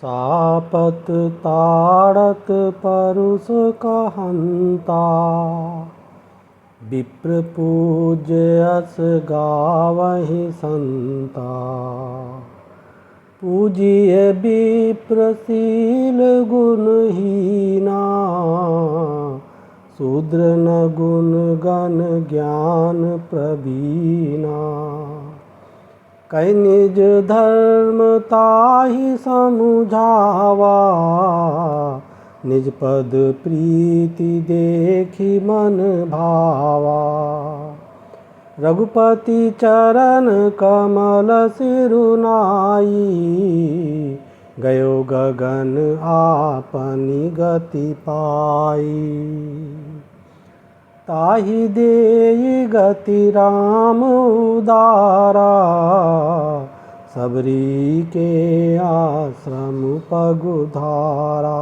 Support ताड़त परुष कहंता, विप्र पूज्य अस गावहि संता। पूजिय विप्रशील गुणहीना, शूद्र न गुण गण ज्ञान प्रवीणा। कै निज धर्म ताहि समुझावा, निज पद प्रीति देखि मन भावा। रघुपति चरण कमल सिरुनाई, गयो गगन आपनि गति पाई। ताहि देई गति राम उदारा, सबरी के आश्रम पगुधारा।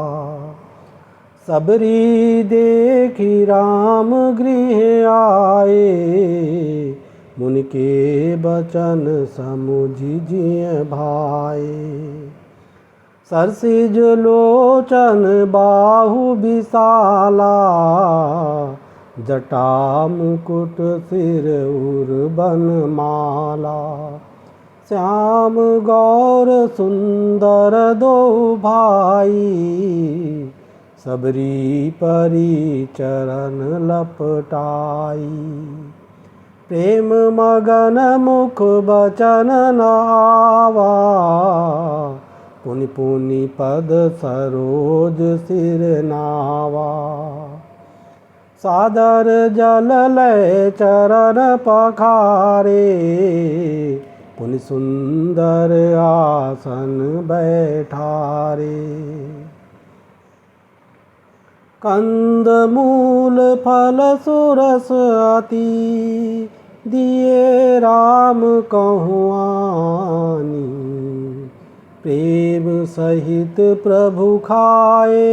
सबरी देखी राम गृह आए, मुनि के बचन समुझि जिय भाए। सरसिज लोचन बाहु विशाला, जटा मुकुट सिर उर बनमाला। श्याम गौर सुंदर दो भाई, सबरी परी चरण लपटाई। प्रेम मगन मुख बचन नावा, पुनि पुनि पद सरोज सिर नावा। सादर जल लय चरण पखारे, पुनि सुंदर आसन बैठारे। कंद मूल फल सुरस अति, दिए राम कहूँ आनी। प्रेम सहित प्रभु खाए,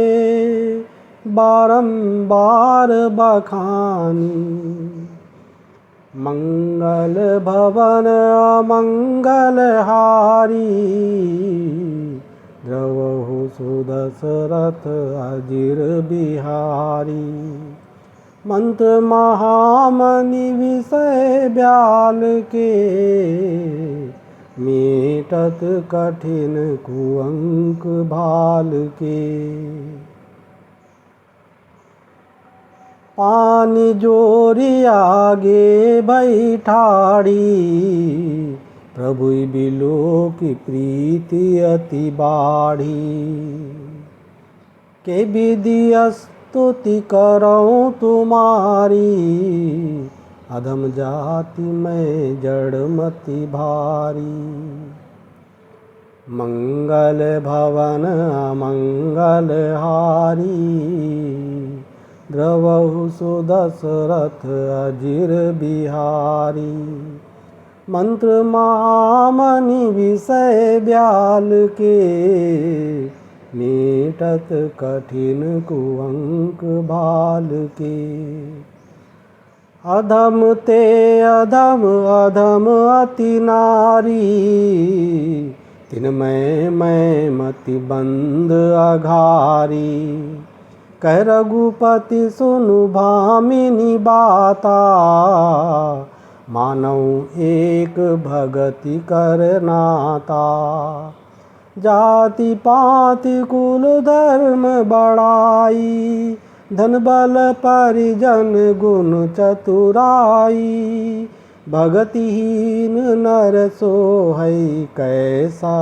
बारंबार बखानी। मंगल भवन अमंगल हारी, द्रवहु सुदशरथ अजिर बिहारी। मंत्र महामनि विषय ब्याल के, मेटत कठिन कुअंक भाल के। पानी जोरी आगे बैठाड़ी, प्रभु बिलो की प्रीति अति बाढ़ी। के विधि स्तुति करऊँ तुम्हारी, अधम जाति में जड़मति भारी। मंगल भवन अमंगल हारी, द्रवहु सुदशरथ अजिर बिहारी। मंत्र महामनि विषय ब्याल के, मेटत कठिन कुअंक भाल के। अधम ते अधम अधम अति नारी, तिनमय मति बंद अघारी। कह रघुपति सुनु भामिनी बाता, मानौ एक भगति कर नाता। जाति पाति कुल धर्म बड़ाई, धन बल परिजन गुण चतुराई। भगतिहीन नर सोहै कैसा,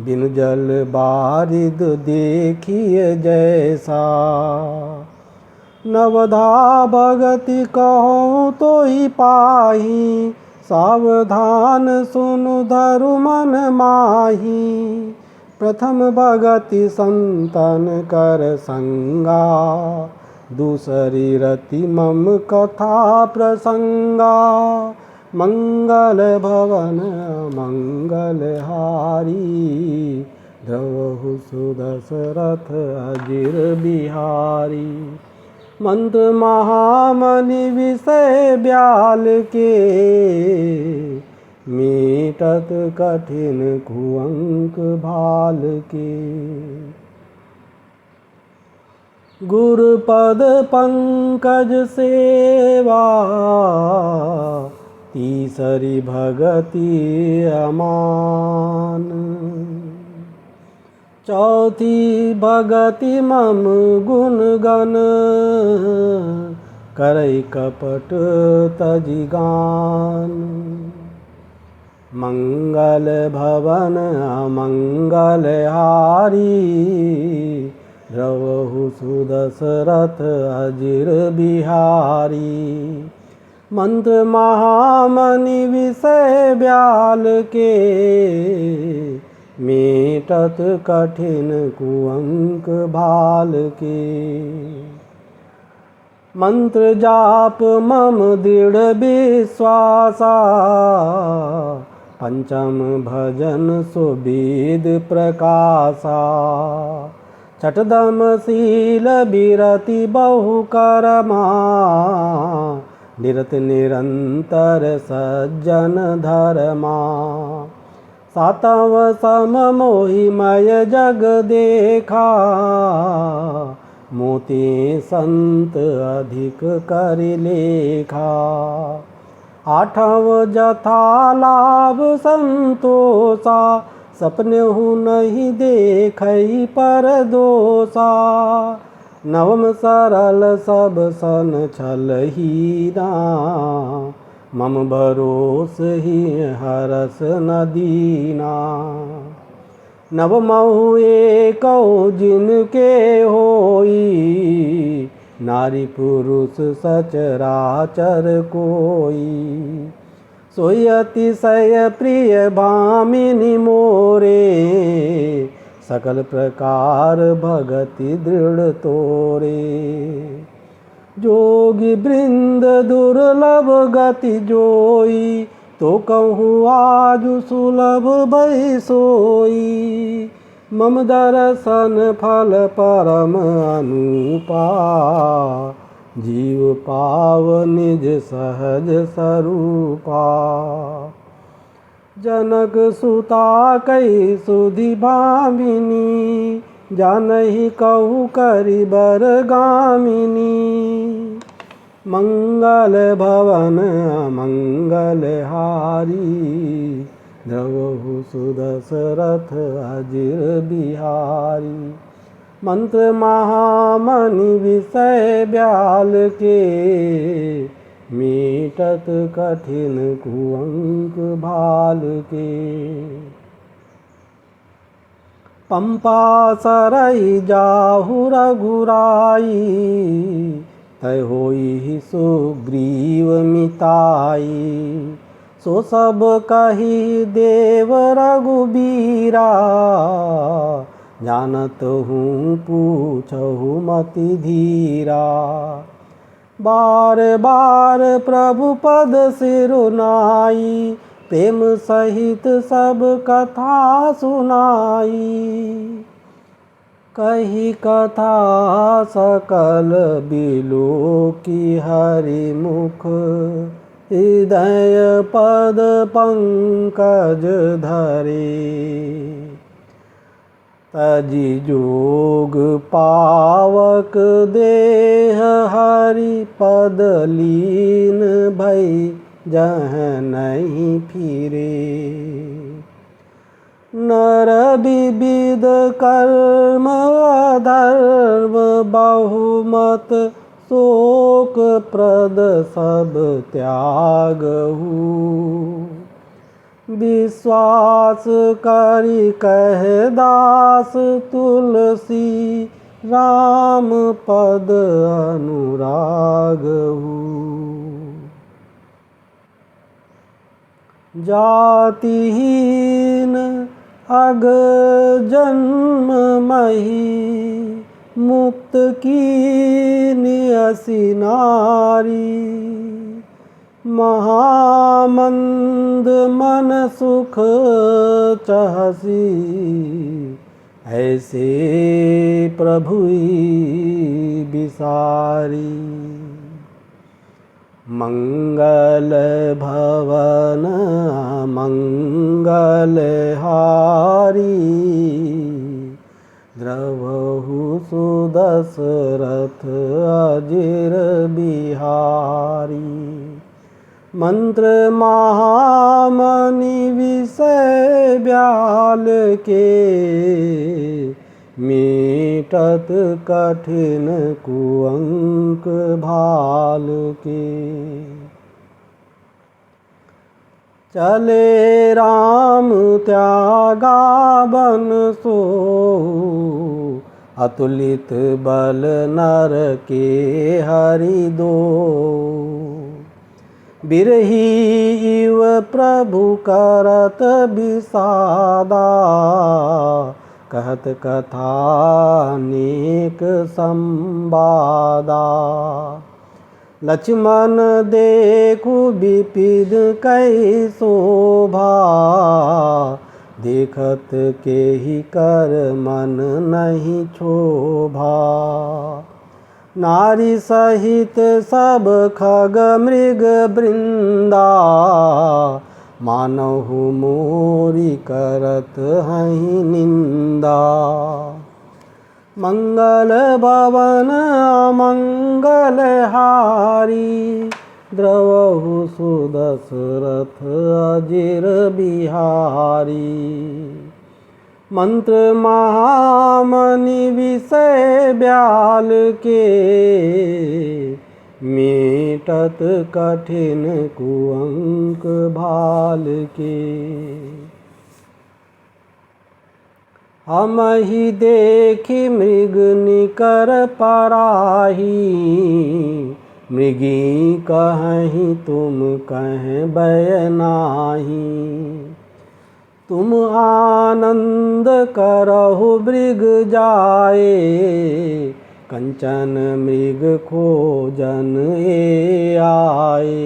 बिनु जल बारिद देखिए जैसा। नवधा भगति कहूँ तो ही पाही, सावधान सुनु धरु मन माही। प्रथम भगति संतन कर संगा, दूसरी रति मम कथा प्रसंगा। मंगल भवन मंगल हारी, द्रवहु सुदशरथ अजिर बिहारी। मंत्र महामनि विषय ब्याल के, मीटत कठिन कुअंक भाल के। गुरुपद पंकज सेवा तीसरी भगति अमान। चौथी भगति मम गुण गण करई कपट तजि गान। मंगल भवन अमंगल हारी द्रवहु सुदशरथ अजिर बिहारी। मंत्र महामणि विषय ब्याल के मेटत कठिन कुअंक भाल के। मंत्र जाप मम दृढ़ विश्वासा पंचम भजन सुविद प्रकाशा। छठदम शील बिरति बहु करमा निरत निरंतर सज्जन धर्मा। सातव सम मोहिमय जग देखा मोती संत अधिक कर लेखा। आठव जथा लाभ संतोषा सपनेहु नहीं देखई पर दोषा। नवम सरल सब सन छल हीरा मम भरोस ही हरस न दीना। नवमहु एकौ जिनके होई नारी पुरुष सचराचर कोई। सोई अतिशय प्रिय भामिनी मोरे सकल प्रकार भगति दृढ़ तोरे। जोगी वृंद दुर्लभ गति जोई तो कहूँ आज सुलभ भई सोई। मम दर्शन फल परम अनुपा जीव पाव निज सहज स्वरूपा। जनक सुता कई सुधि भामिनी जानहि कहु करि बर गामिनी। मंगल भवन मंगल हारी द्रवहु सुदशरथ अजिर बिहारी। मंत्र महामणि विषय ब्याल के मीटत कठिन कुअंक भाल के। पंपा सरई जाहु रघुराई तय होई सुग्रीव मिताई। सो सब कही देव रघुबीरा जानत हूँ पूछहु मति धीरा। बार बार प्रभु पद सिरुनाई प्रेम सहित सब कथा सुनाई। कही कथा सकल बिलो की हरि मुख हृदय पद पंकज धरे। तजि जोग पावक देह हरि पद लीन भई जह नहीं फिरे। नर विविध कर्म अधर्म बहुमत शोक प्रद सब त्यागहु। विश्वास करि कह दास तुलसी राम पद अनुरागहु। जातिहीन अग जन्म मही मुक्त कीनि असी नारी। महामंद मन सुख चाहसी ऐसे प्रभुई बिसारी। मंगल भवन मंगलहारी द्रवहु सुदशरथ अजिर बिहारी। मंत्र महामणि विषय ब्याल के मीटत कठिन कुअंक भाल के। चले राम त्यागा बन सो अतुलित बल नर के हरि दो। बिरही इव प्रभु करत विषादा कहत कथा अनेक संवादा। लक्ष्मण देखु विपिन कई शोभा देखत के ही कर मन नहीं क्षोभा। नारी सहित सब खग मृग वृंदा मानहु मोरी करत हहि निंदा। मंगल भवन अमंगल हारी द्रवहु सुदशरथ अजिर बिहारी। मंत्र महामणि विषय ब्याल के मीटत कठिन कुअंक भाल के। हम ही देखी मृग निकर पराही मृगी कहीं तुम कहें बय नाही। तुम आनंद करहु मृग जाए कंचन मृग खोजन ए आए।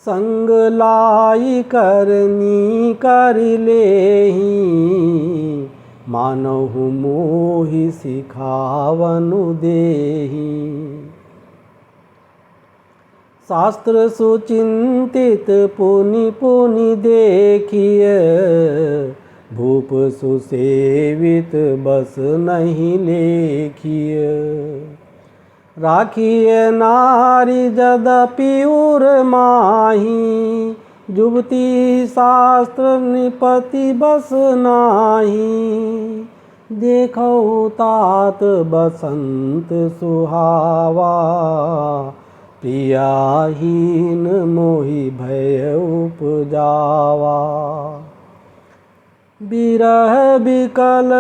संग लाई करनी कर लेहि मानहु मोहि सिखावनु देहि। शास्त्र सुचिंतित पुनि पुनि देखिए भूप सुसेवित बस नहीं लेखिए। राखिए नारी जदपि उर माही जुबती शास्त्र निपति बस नाही। देखो तात बसंत सुहावा प्रियाहीन मोहि भय उपजावा। बिरह बिकल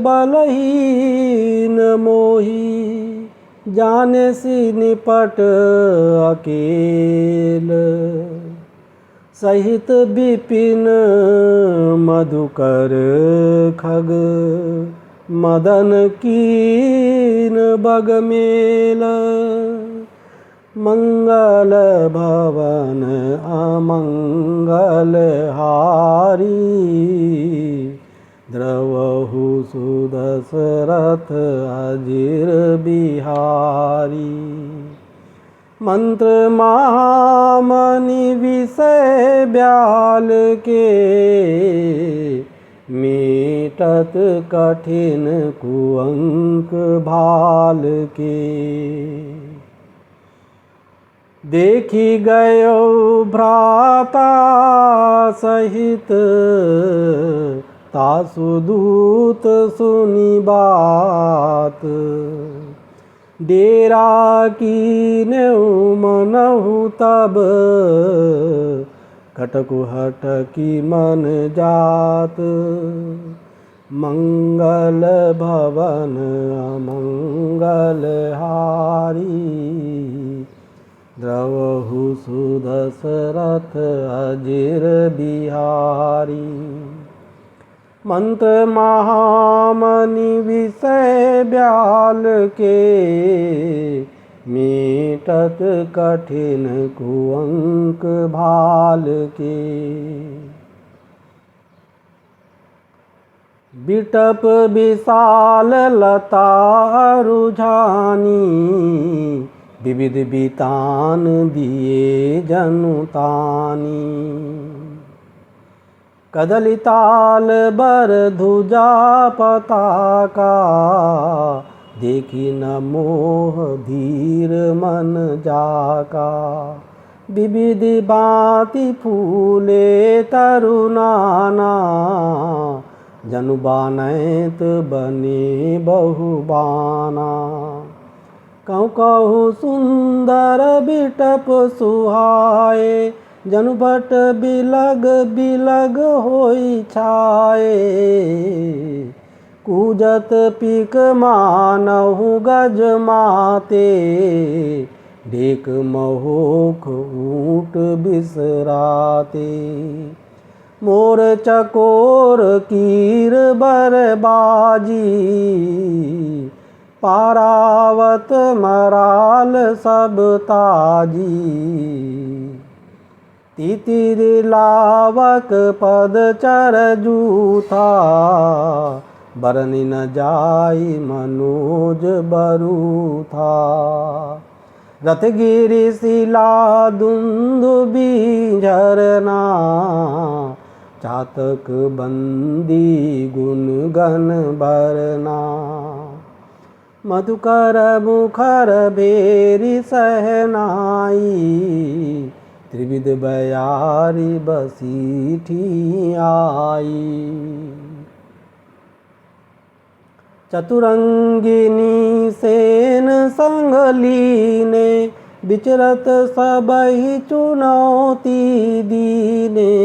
बलहीन मोहि जाने सी निपट अकेल। सहित विपिन मधुकर खग मदन कीन बगमेल। मंगल भवन अमंगल हारी द्रवहु सुदशरथ अजिर बिहारी। मंत्र महामणि विषय ब्याल के मीटत कठिन कुअंक भाल के। देखी गयो भ्राता सहित तासु दूत सुनी बात। डेरा कीन्हु मनहु तब खटकु हटकी मन जात। मंगल भवन अमंगल हारी द्रवहु सुदशरथ अजिर बिहारी। मंत्र महामणि विषय ब्याल के मीटत कठिन कुअंक भाल के। बिटप विशाल लता रुझानी विविध बितान दिए जनुतानी। कदली ताल बर ध्वजा पताका, देखी न मोह धीर मन जाका। विविध बाति फूले तरुनाना, जनु बानैत बने बहुबाना। कहूँ कहूँ सुंदर बिटप सुहाए, जनु भट बिलग बिलग होई छाए। कूजत पिक मानहु गज माते, ढेक महोख ऊँट बिसराते। मोर चकोर कीर बरबाजी, पारावत मराल सब ताजी। तितिर लावक पद चर जूथा, बरनि न जाई मनोज बरूथा। रथगिरि शिला दुंदुबी झरना, चातक बंदी गुण गण बरना। मधुकर मुखर भेरी सहनाई, त्रिविध बयारी बसीठी आई। चतुरंगिनी सेन संग लीने, विचरत सबहि चुनौती दीने।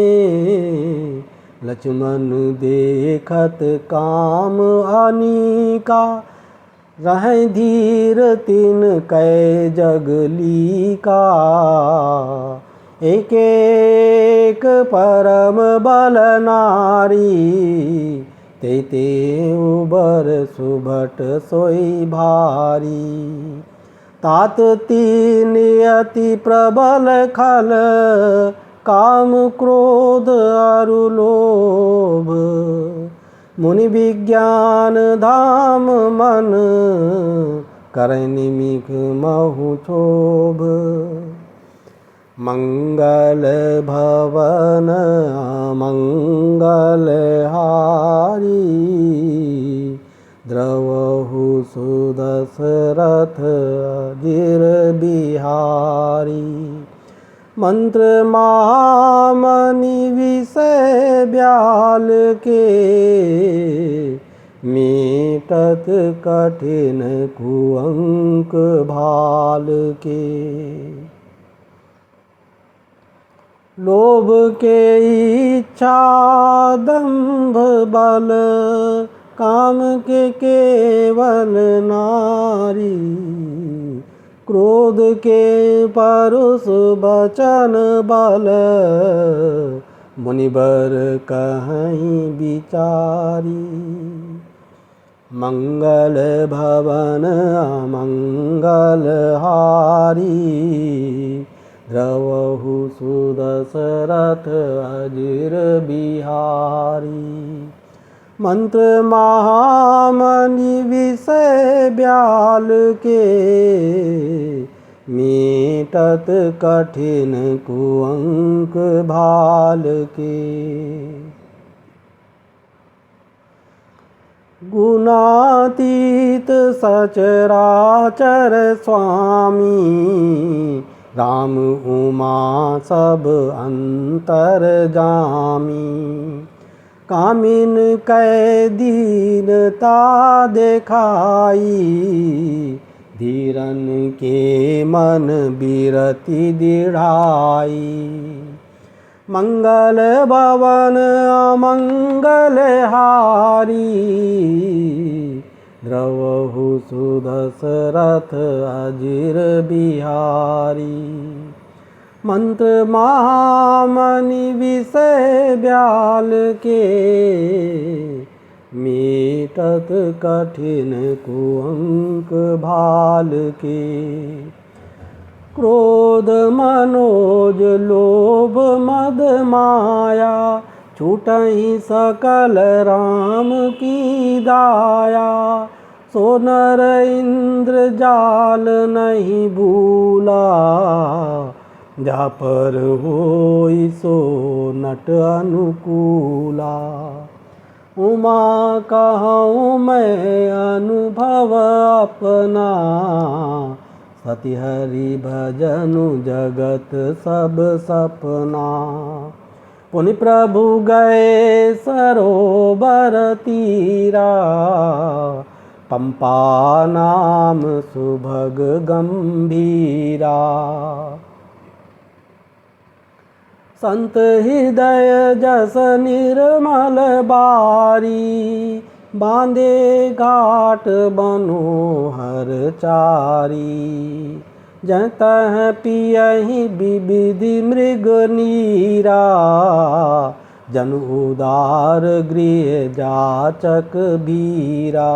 लक्ष्मण देखत काम अनीका, रहें धीर तिन कै जगली का। एक एक परम बल नारी, ते ते उबर सुभट सोई भारी। तात तीन अति प्रबल खल, काम क्रोध अरु लोभ। मुनि विज्ञान धाम मन, करई निमिख महु क्षोभ। मंगल भवन अमंगल हारी, द्रवहु सुदशरथ अजिर बिहारी। मंत्र महामणि विषय ब्याल के, मीटत कठिन कुअंक भाल के। लोभ के इच्छा दंभ बल, काम के केवल नारी। क्रोध के परुष बचन बल, मुनिबर कहीं विचारी। मंगल भवन अमंगल हारी, द्रवहु सुदशरथ अजिर बिहारी। मंत्र महामणि विषय ब्याल के, मीटत कठिन कुअंक भाल के। गुणातीत सचराचर स्वामी, राम उमा सब अंतर जामी। कामिन कै दीनता देखाई, धीरन के मन बिरति दृढ़ाई। मंगल भवन अमंगल हारी, द्रवहु सुदशरथ अजिर बिहारी। मंत्र महामणि विषय ब्याल के, मीटत कठिन कुअंक भाल के। क्रोध मनोज लोभ मद माया, छूटहि सकल राम की दाया। सो नर इंद्र जाल नहीं भूला, जा पर होई सो नट अनुकूला। उमा कहूँ मैं अनुभव अपना, सति हरि भजनु जगत सब सपना। पुनि प्रभु गए सरोवर तीरा, पंपा नाम सुभग गंभीरा। संत हृदय जस निर्मल बारी, बांधे घाट बनोहर चारी। जतः पियहि विविधि मृग नीरा, जन उदार गृह जाचक बीरा।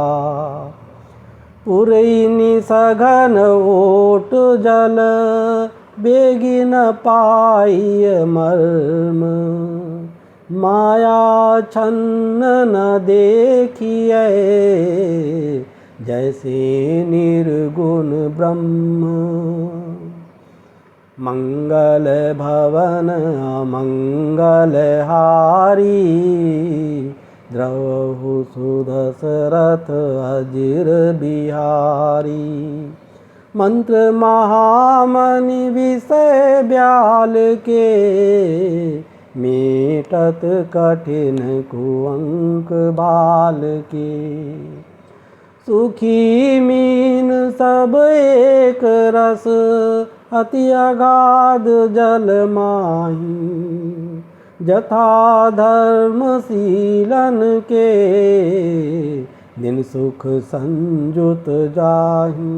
पुरैनी सघन ओट जल, बेगी न पाई मर्म। माया छन्न न देखिए, जैसे निर्गुण ब्रह्म। मंगल भवन अमंगल हारी, द्रवहु सुदशरथ अजिर बिहारी। मंत्र महामणि विषय ब्याल के, मेटत कठिन कुअंक बाल के। सुखी मीन सब एक रस, अति अगाध जल माही। जथा धर्मशीलन के, दिन सुख संजुत जाहि।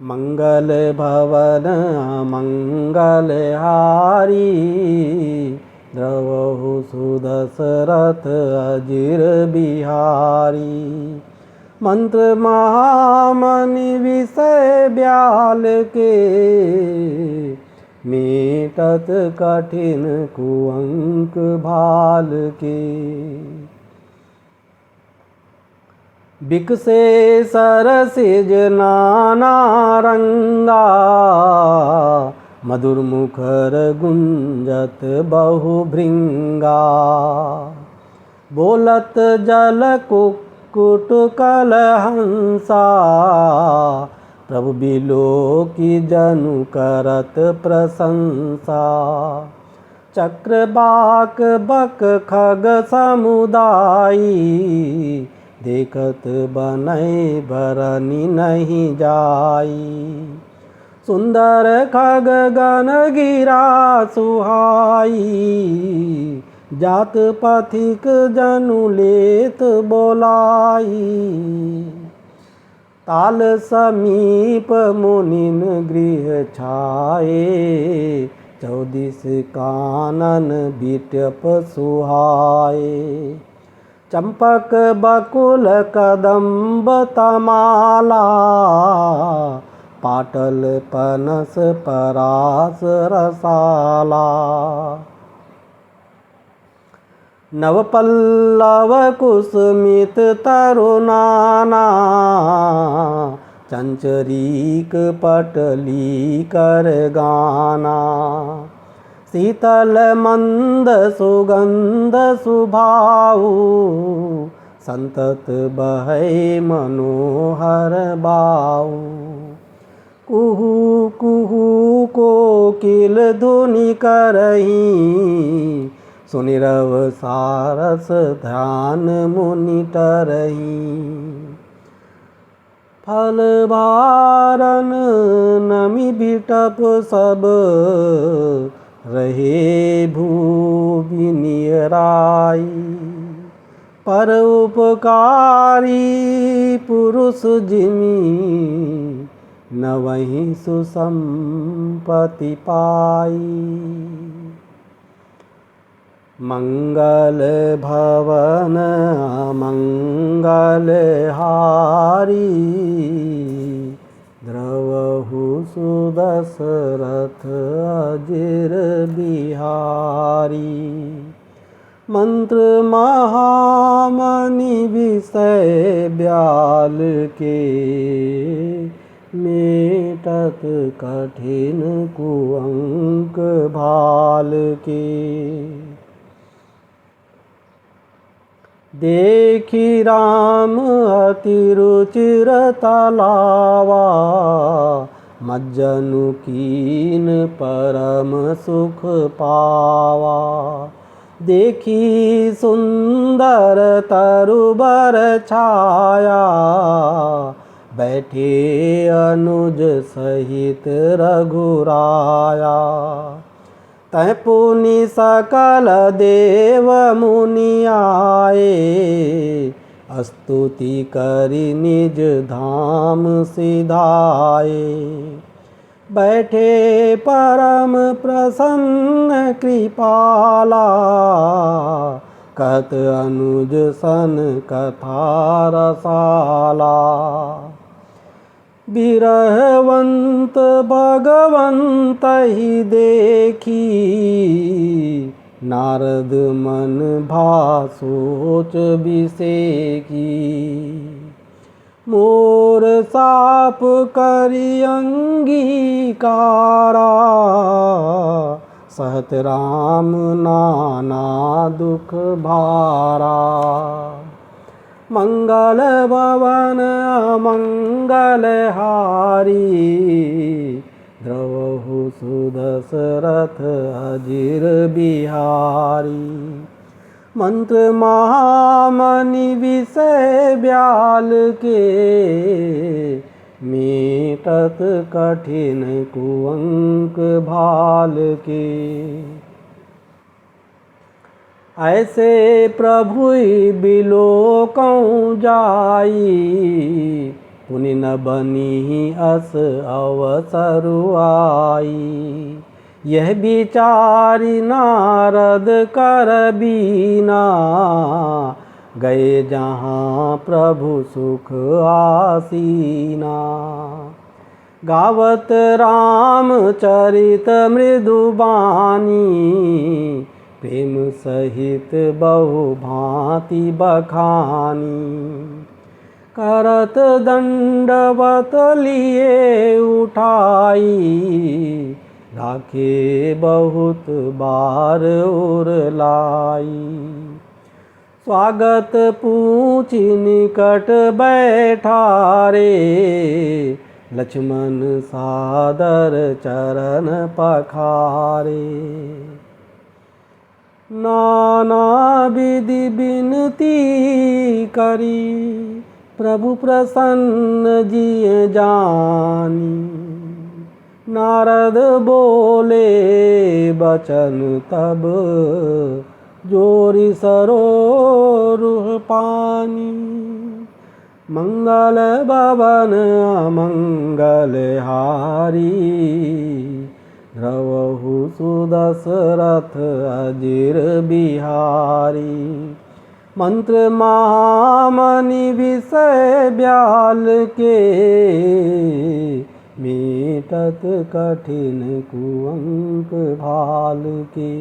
मंगल भवन मंगल हारी, द्रवहु सुदशरथ अजिर बिहारी। मंत्र महामणि विषय ब्याल के, मेटत कठिन कुअंक भाल के। बिकसे सरसिज नाना रंगा, मधुर मुखर गुंजत बहु भृंगा। बोलत जल कुक्कुट कलहंसा, प्रभु बिलोकी जनु करत प्रशंसा। चक्रबाक बक खग समुदायी, देखत बनय भरनी नहीं जाई। सुंदर खग गण गिरा सुहाई, जात पथिक जनु लेत बोलाई। ताल समीप मुनिन गृह छाए, चौदिस कानन बिटप सुहाए। चंपक बकुल कदम्ब तमाला, पाटल पनस परास रसाला। नव पल्लव कुसुमित तरुनाना, चंचरीक पटली कर गाना। शीतल मंद सुगंध सुभाऊ, संतत बहै मनोहर बाऊ। कुहू कुहू कोकिल धुनि करही, सुनिरव सारस ध्यान मुनि टरही। फल भारन नमि बिटप सब, रहे भूमि नियराई। पर उपकारी पुरुष जिमि, न वहीं सुसंपत्ति पाई। मंगल भवन मंगल हारी, द्रवहु सुदशरथ अजिर बिहारी। मंत्र महामणि विषय ब्याल के, मेटत कठिन कुअंक भाल के। देखी राम अति रुचिर तलावा, मज्जनु कीन परम सुख पावा। देखी सुंदर तरुबर छाया, बैठे अनुज सहित रघुराया। तह पुनि सकल देव मुनि आए, स्तुति करि निज धाम सिधाए। बैठे परम प्रसन्न कृपाला, कहत अनुज सन कथा रसाला। बिरहवंत भगवंत ही देखी, नारद मन भा सोच बिसेकी। मोर साप करि अंगीकारा, सहत राम नाना दुख भारा। मंगल भवन अमंगल हारी, द्रवहु सुदशरथ अजिर बिहारी। मंत्र महामणि विषय ब्याल के, मेटत कठिन कुअंक भाल के। ऐसे प्रभु बिलोकं जाई, पुनि न बनी अस अवसर आई। यह विचारी नारद कर बीना, गए जहाँ प्रभु सुख आसीना। गावत राम चरित मृदु बानी, प्रेम सहित बहु भांति बखानी। करत दंडवत लिए उठाई, राखे बहुत बार उर लाई। स्वागत पूछि निकट बैठारे, लक्ष्मण सादर चरण पखारे। नाना विधि बिनती करी, प्रभु प्रसन्न जिय जानी। नारद बोले बचन तब, जोरि सरोरुह पानी। मंगल भवन अमंगल हारी, द्रवहु सुदशरथ अजिर बिहारी। मंत्र महामणि विषय ब्याल के, मेटत कठिन कुअंक भाल के।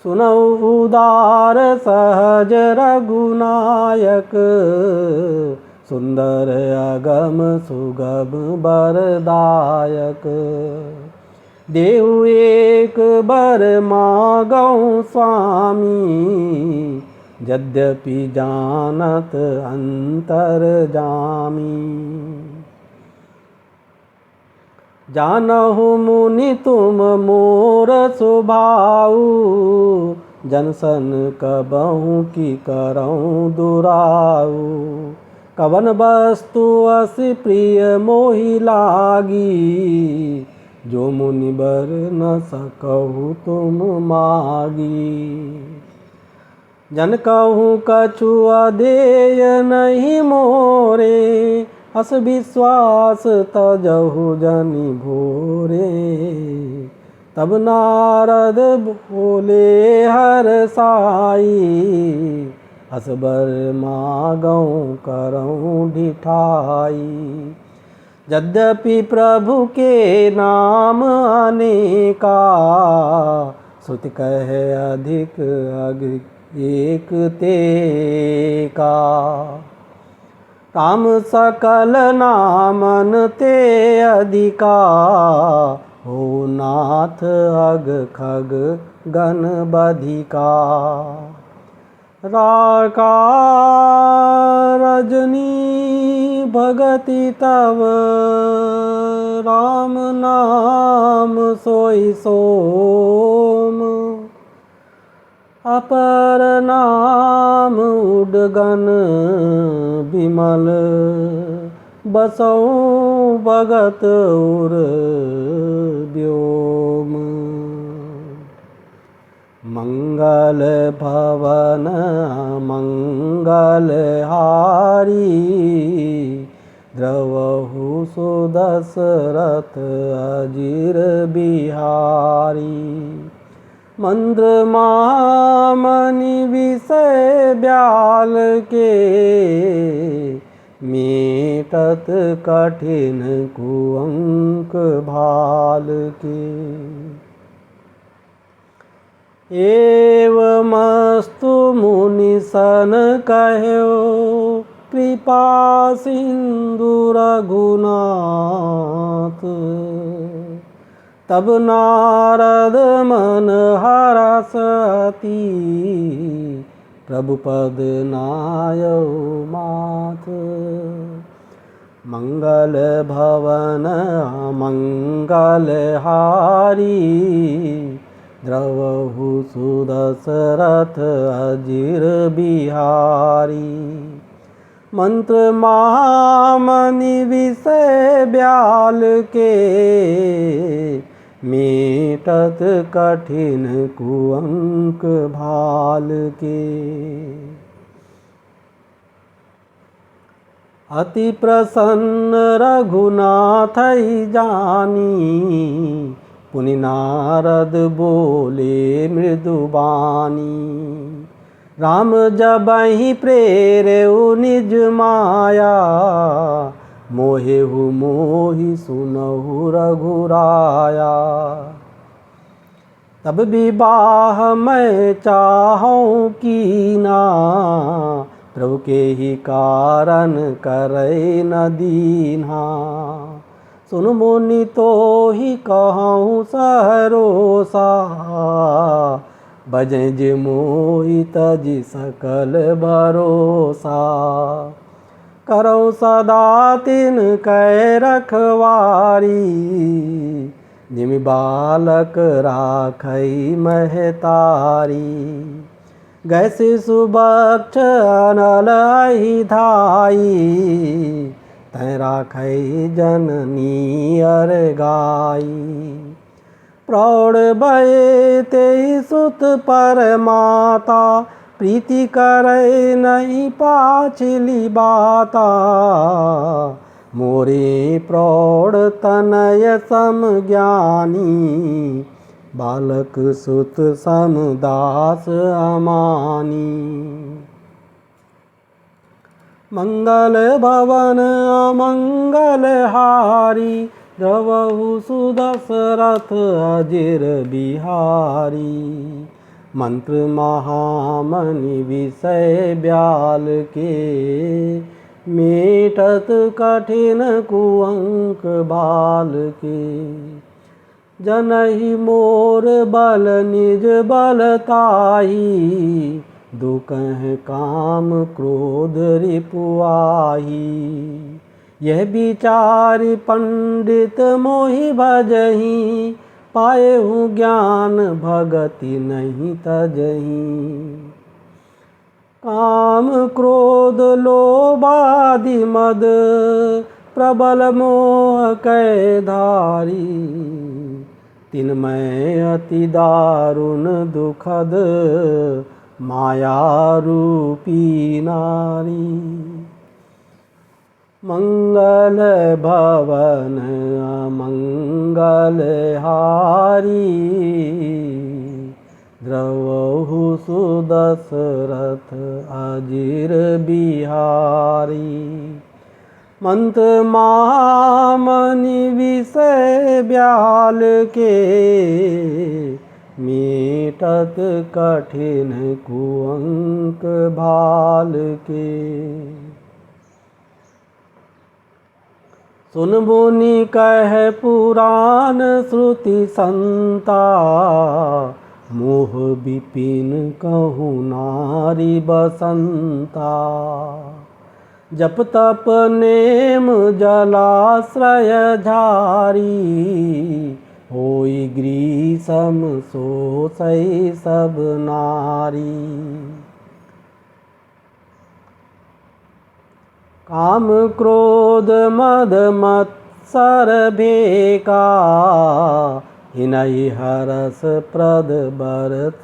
सुनौ उदार सहज रघुनायक, सुंदर अगम सुगम बरदायक। देहु एक बर मागौ स्वामी, यद्यपि जानत अंतर जामी। जानहु मुनि तुम मोर स्वभाव, जनसन कबहु की करऊं दुराऊ। कवन वस्तु अति प्रिय मोहि लागी, जो मुनि बर न सकहु तुम मागी। जन कहूँ कछु अधेय नहीं मोरे, अस विश्वास तजहु जनि भोरे। तब नारद बोले हर साई, असबर मागऊं करऊं ढिठाई। यद्यपि प्रभु के नाम अनेका, श्रुति कहे अधिक अधिक एक ते का। राम सकल नामन ते अधिका, हो नाथ अग खग गण बधिका। राका रजनी भगति तव, राम नाम सोई सोम। अपर नाम उडगन विमल, बसौ भगत उर व्योम। मंगल भवन मंगल हारी, द्रवहु सुदशरथ अजिर बिहारी। मंद्र महामणि विषय ब्याल के, मेटत कठिन कुअंक भाल के। एवमस्तु मुनि सन कह्यो, कृपा सिंधु रघुनाथ। तब नारद मन हरसति, प्रभु पद नायौ माथ। मंगल भवन मंगल हारी, द्रवहु सुदशरथ अजिर बिहारी। मंत्र महामणि विषय ब्याल के, मेटत कठिन कुअंक भाल के। अति प्रसन्न रघुनाथ जानी, पुनि नारद बोले मृदुबानी। राम जबहि प्रेरयु निज माया, मोहेहु मोहि सुनहु रघुराया। तब विवाह मैं चाहूँ कीना, प्रभु के ही कारण करे न दीन्हा। सुन मुनि तो ही कहूँ सहरोसा, बजें जे मोहि तजि सकल भरोसा। करौ सदा तिन कै रखवारी, निमि बालक राखै महतारी। गै शिशु बक्ष अनल अहि धाई, तै राखै जननी अर गाई। प्रौढ़ भये तेहि सुत पर माता, प्रीति करे नहीं पाछिली बाता। मोरे प्रौढ़ तनय सम ज्ञानी, बालक सुत सम दास अमानी। मंगल भवन अमंगल हारी, द्रवहु सुदशरथ अजिर बिहारी। मंत्र महामणि विषय ब्याल के, मेटत कठिन कुअंक बाल के। जनहि मोर बल निज बलताही, दुकह काम क्रोध रिपुआही। यह विचारि पंडित मोहि भजहि, पाएहु ज्ञान भगति नहीं तजहि। काम क्रोध लोभादि मद, प्रबल मोह कै धारी। तिनमय अति दारुण दुखद, माया रूपी नारी। मंगल भवन अमंगल हारी, द्रवहु सुदशरथ अजिर बिहारी। मंत्र महामणि विषय ब्याल के, मीटत कठिन कुअंक भाल के। सुन मुनि कह पुराण श्रुति संता, मोह विपिन कहूँ नारी बसंता। जप तप नेम जलाश्रय झारी, होई ग्रीसम सोसई सब नारी। काम क्रोध मद मत्सर भेका, हिनहि हरस प्रद बरसाएका।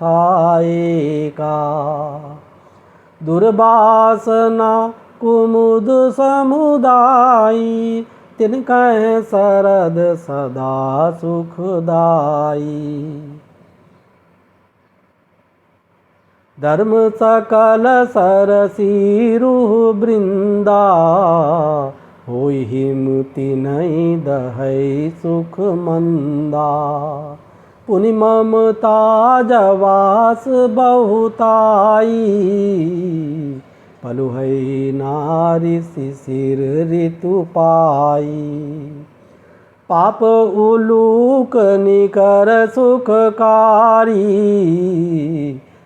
दुर्वासना कुमुद समुदायी, तिनकह शरद सदा सुखदाई। धर्म सकल सरसीरु वृंदा, होई हिमति नहीं दहै सुख मंदा। पुनि ममता जवास बहुताई, पलुहै नारी शिशिर ऋतु पाई। पाप उलूक निकर सुखकारी,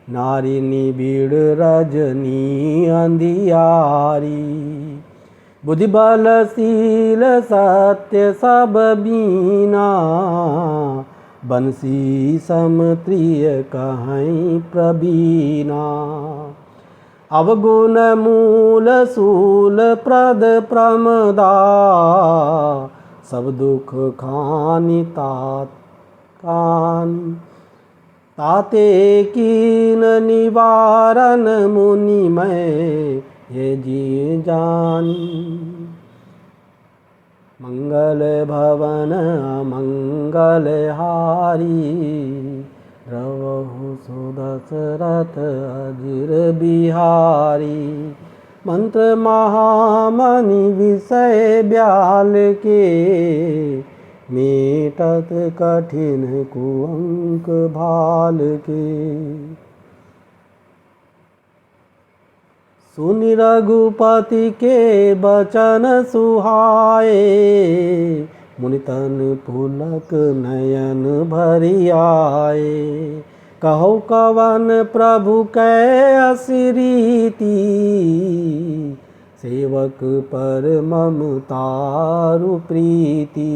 नारी निबिड़ रजनी अंधियारी। बुद्धि बलशील सत्य सब बीना, बंसी सम प्रिय कहीं प्रवीणा। अवगुण मूल सूल प्रद प्रमदा, सब दुख खानि ताते कीन निवारण मुनि मैं ये जी जानी। मंगल भवन अमंगल हारी, द्रवहु सुदशरथ अजिर बिहारी। मंत्र महामणि विषय ब्याल के, मीटत कठिन कुअंक भाल के। सुनि रघुपति के बचन सुहाए, मुनि तन पुलक नयन भरि आए। कहो कवन प्रभु कै असिरीति, सेवक पर ममतारु प्रीति।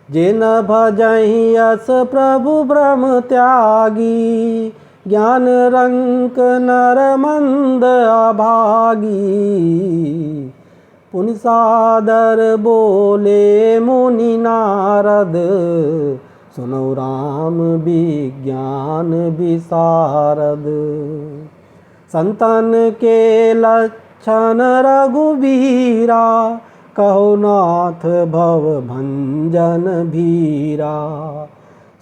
जे न भजहि यस प्रभु ब्रह्म त्यागी, ज्ञान रंक नर मंद अभागी। पुनि सादर बोले मुनि नारद, सुनौ राम विज्ञान विशारद। संतन के लक्षण रघुबीरा, कहो नाथ भव भंजन भीरा।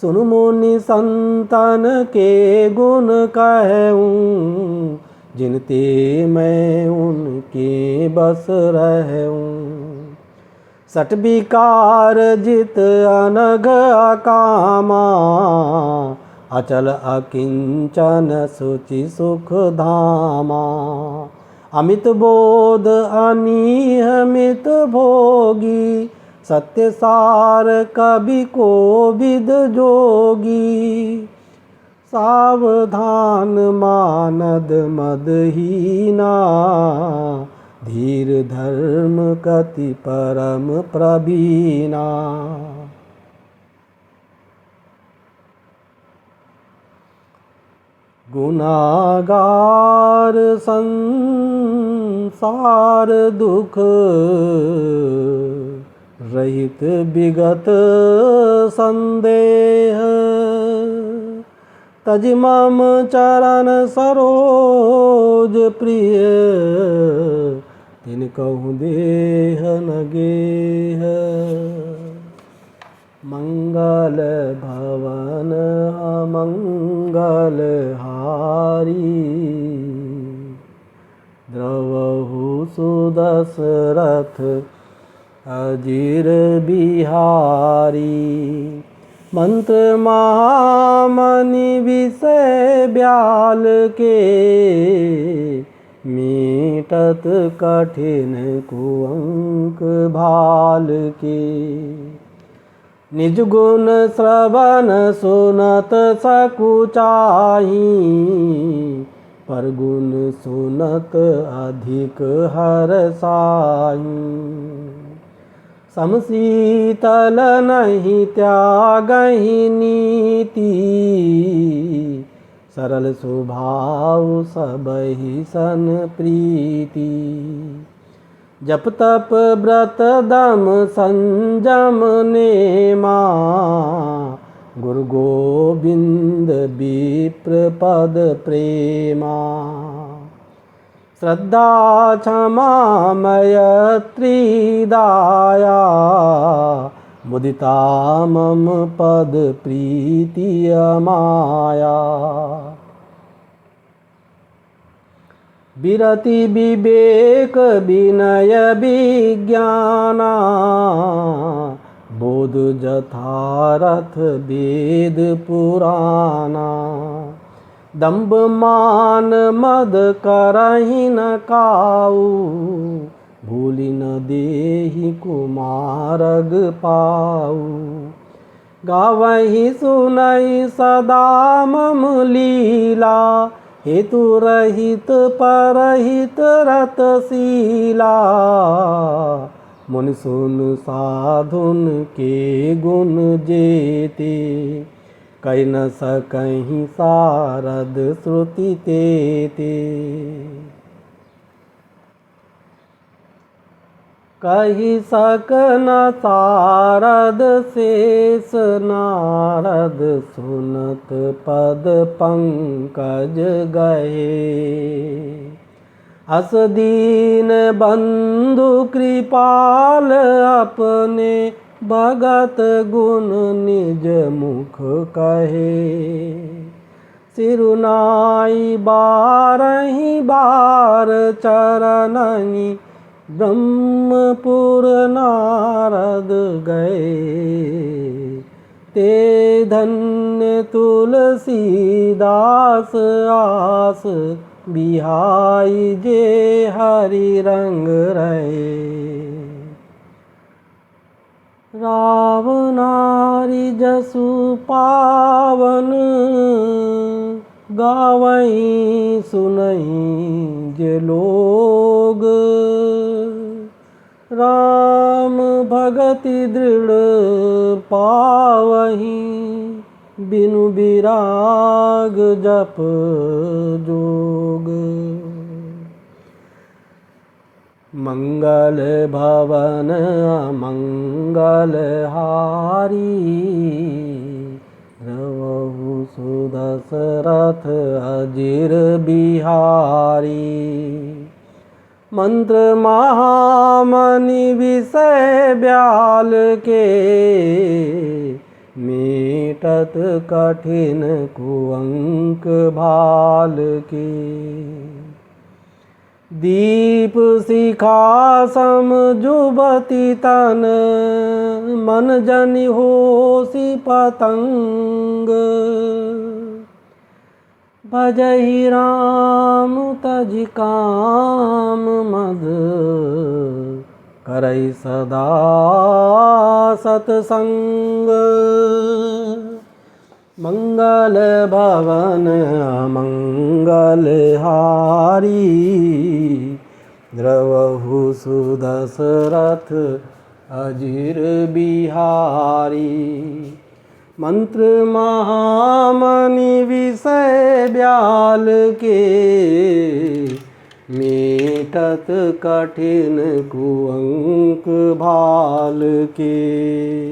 सुनु मुनि संतन के गुण कहूँ, जिनते मैं उनके बस रहूँ। सट विकार जित अनघ अकामा, अचल अकिंचन सुचि सुख धामा। अमित बोध अनियमित भोगी, सत्य सार कवि कोविद जोगी। सावधान मानद मदहीना, धीर धर्म कति परम प्रवीणा। गुनागार संसार दुख, रहित विगत संदेह। तज मम चरण सरोज प्रिय, तिनकहु देह न गेह। मंगल भवन अमंगल हारी, द्रवहु सुदशरथ अजिर बिहारी। मंत्र महामणि विषय ब्याल के, मीटत कठिन कुअंक भाल के। निज गुण श्रवण सुनत सकुचाही, पर गुण सुनत अधिक हरसाई। समशीतल नहीं त्यागहि नीति, सरल स्वभाव सबहि सन प्रीति। जप तप व्रत दम संजम नेमा, गुरु गोविंद विप्र पद प्रेमा। श्रद्धा क्षमा मैत्री दाया, मुदिता मम पद प्रीति अमाया। विरति विवेक विनय विज्ञाना, बोध जथारथ वेद पुराना। दंभ मान मद करहि न काऊ, भूलि न देहि कुमारग पाऊ। गावहि सुनहि सदा मम लीला, हेतु रहित परहित रतशीला। मुनि सुन साधुन के गुण जेते, कहि न सकहि सारद श्रुति तेते। कहि सक न सारद शेष नारद, सुनत पद पंकज गए। अस दीन बंधु कृपाल अपने, भगत गुण निज मुख कहे। सिरुनाई बारहि बार चरणनि, ब्रह्मपुर नारद गए। ते धन्य तुलसीदास आस, बिहाई जे हरि रंग रहे। रावनारी जसु पावन, गावहीं सुनहीं जे लोग। राम भगति दृढ़ पावहीं, बिनु विराग जप जोग। मंगल भवन अमंगल हारी, रवहु सुदशरथ अजिर बिहारी। मंत्र महामणि विषय ब्याल के, मीटत कठिन कुअंक भाल के। दीप शिखा सम जुबती तन, मन जनि होसी पतंग। भजहि राम तजि काम मद, करई सदा सतसंग। मंगल भवन अमंगल हारी, द्रवहु सुदशरथ अजिर बिहारी। मंत्र महामणि विषय ब्याल के, मीटत कठिन कुअंक भाल के।